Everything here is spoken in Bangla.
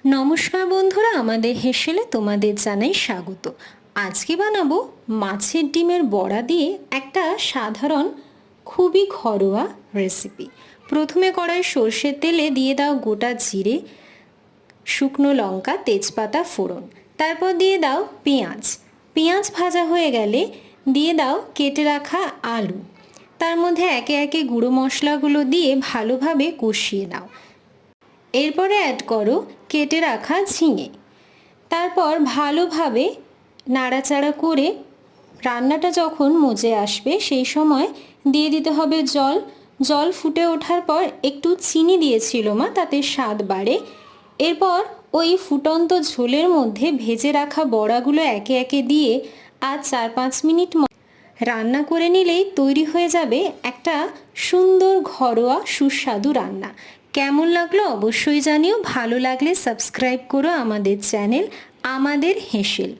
নমস্কার বন্ধুরা, আমাদের হেসেলে তোমাদের জানাই স্বাগত। আজকে বানাবো মাছের ডিমের বড়া দিয়ে একটা সাধারণ খুবই ঘরোয়া রেসিপি। প্রথমে কড়াই সর্ষের তেলে দিয়ে দাও গোটা জিরে, শুকনো লঙ্কা, তেজপাতা ফোড়ন। তারপর দিয়ে দাও পেঁয়াজ। পেঁয়াজ ভাজা হয়ে গেলে দিয়ে দাও কেটে রাখা আলু। তার মধ্যে একে একে গুঁড়ো মশলাগুলো দিয়ে ভালোভাবে কষিয়ে নাও। এরপরে অ্যাড করো কেটে রাখা ঝিঙে। তারপর ভালোভাবে নাড়াচাড়া করে রান্নাটা যখন মজে আসবে সেই সময় দিয়ে দিতে হবে জল। জল ফুটে ওঠার পর একটু চিনি দিয়েছিল মা, তাতে স্বাদ বাড়ে। এরপর ওই ফুটন্ত ঝোলের মধ্যে ভেজে রাখা বড়াগুলো একে একে দিয়ে আর 4-5 মিনিট রান্না করে নিলেই তৈরি হয়ে যাবে একটা সুন্দর ঘরোয়া সুস্বাদু রান্না। কেমন লাগলো অবশ্যই জানিও। ভালো লাগলে সাবস্ক্রাইব করো আমাদের চ্যানেল আমাদের হেসেল।